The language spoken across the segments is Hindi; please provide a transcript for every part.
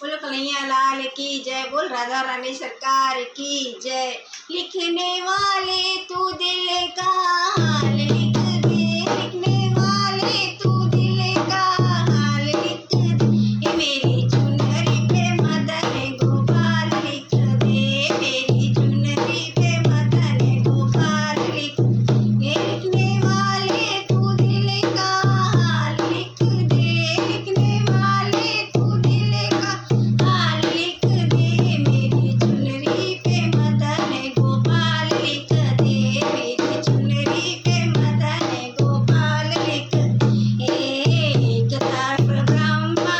बोलो कन्हैया लाल की जय, बोल राधा रानी सरकार की जय। लिखने वाले तू दिल का हाल लिख दे, लिखने वाले तू दिल का हाल लिख दे, ये मेरी चुनरी पे मदन गोपाल लिख दे, मेरी चुनरी पे मदन गोपाल लिख दे, ये लिखने वाले तू दिल का हाल लिख दे, लिखने वाले तू दिल का हाल लिख दे, मेरी चुनरी पे मदन गोपाल लिख दे, मेरी चुनरी पे मदन गोपाल लिख दे। एक तरफ ब्रह्मा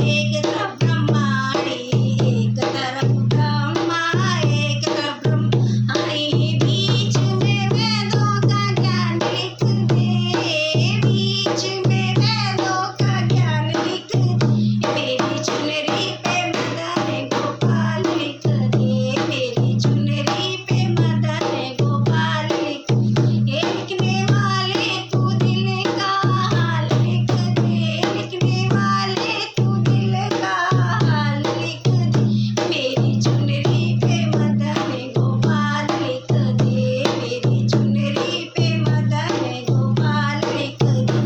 एक तरफ ब्रह्माणी, एक तरफ ब्रह्मा एक तरफ ब्रह्माणी, बीच में वेदों का ज्ञान लिख दे, बीच में वेदों का ज्ञान लिख दे, मेरी चुनरी पे मदन गोपाल लिख दे, मेरी चुनरी पे मदन गोपाल लिख दे, ये लिखने वाले तू दिल का हाल लिख दे, लिखने वाले तू दिल का हाल लिख दे, मेरी चुनरी पे मदन गोपाल लिख दे, मेरी चुनरी पे मदन गोपाल लिख दे।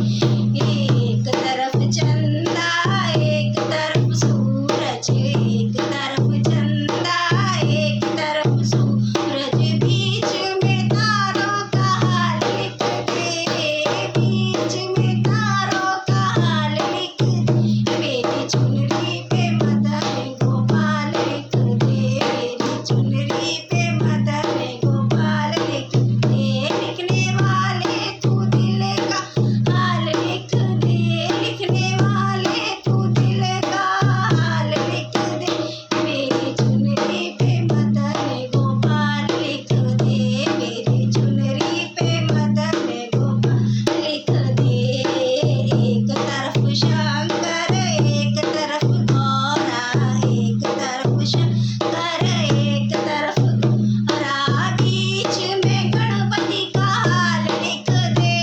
एक तरफ चंदा एक तरफ सूरज, एक तरफ चंदा एक तरफ सूरज, बीच में तारों का हाल लिख दे, बीच में तारों का हाल लिख दे, मेरी चुनरी पे मदन गोपाल लिख दे, मेरी चुनरी पे मदन गोपाल लिख दे, लिखने वाले तू दिल का हाल लिख दे, लिखने वाले तू दिल का हाल लिख दे, मेरी चुनरी पे मदन गोपाल लिख दे, मेरी चुनरी पे मदन गोपाल लिख दे। एक तरफ शंकर एक तरफ गौरा, एक तरफ शंकर एक तरफ गौरा, बीच में गणपति का हाल लिख दे,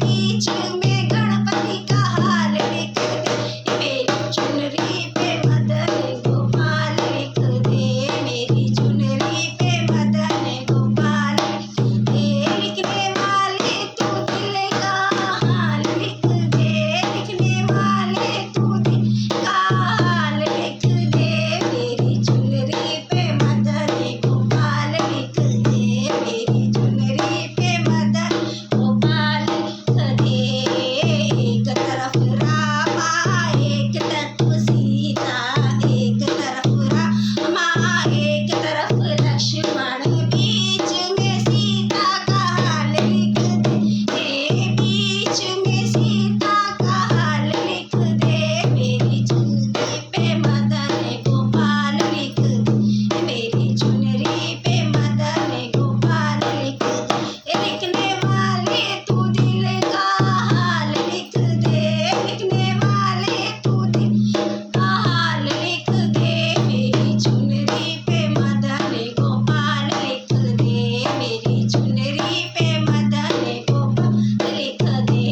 बीच में गणपति का हाल लिख दे, मेरी चुनरी पे मदन गोपाल लिख दे, मेरी चुनरी पे मदन गोपाल लिख दे, लिखने वाले तू दिल का हाल लिख दे, लिखने वाले तू दिल का हाल लिख दे, मेरी चुनरी पे मदन गोपाल लिख दे, मेरी चुनरी पे मदन गोपाल लिख दे। एक तरफ रामा एक तरफ सीता, एक तरफ रामा एक तरफ लक्ष्मण, बीच में सीता का हाल लिख दे, बीच में सीता का हाल लिख दे, मेरी चुनरी पे मदन गोपाल लिख दे, मेरी चुनरी पे मदन गोपाल लिख दे, लिखने वाले तू दिल का हाल लिख दे, लिखने वाले तू दिल का हाल लिख दे, मेरी चुनरी पे मदन गोपाल लिख दे, मेरी चुनरी पे मदन गोपाल लिख दे।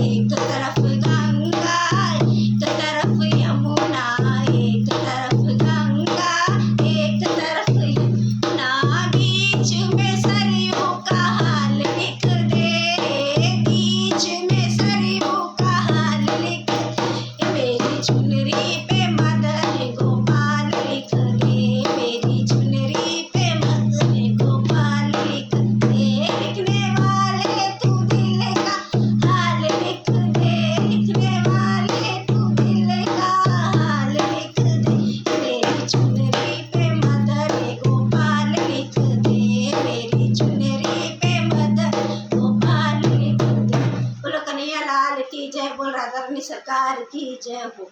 एक तरफ गंगा एक तरफ यमुना, एक तरफ गंगा एक तरफ यमुना, बीच में सरयू का हाल लिख दे, बीच में सरयू का हाल लिख दे, मेरी चुनरी पे मदन गोपाल लिख दे, मेरी चुनरी पे मदन गोपाल लिख दे, लिखने वाले तू दिल का हाल लिख दे, लिखने वाले तू दिल का हाल लिख दे, मेरी चुनरी पे मदन गोपाल लिख दे, मेरी चुनरी पे मदन गोपाल लिख दे। बोलो कन्हैया लाल की जय, बोल राधा रानी सरकार की जय हो।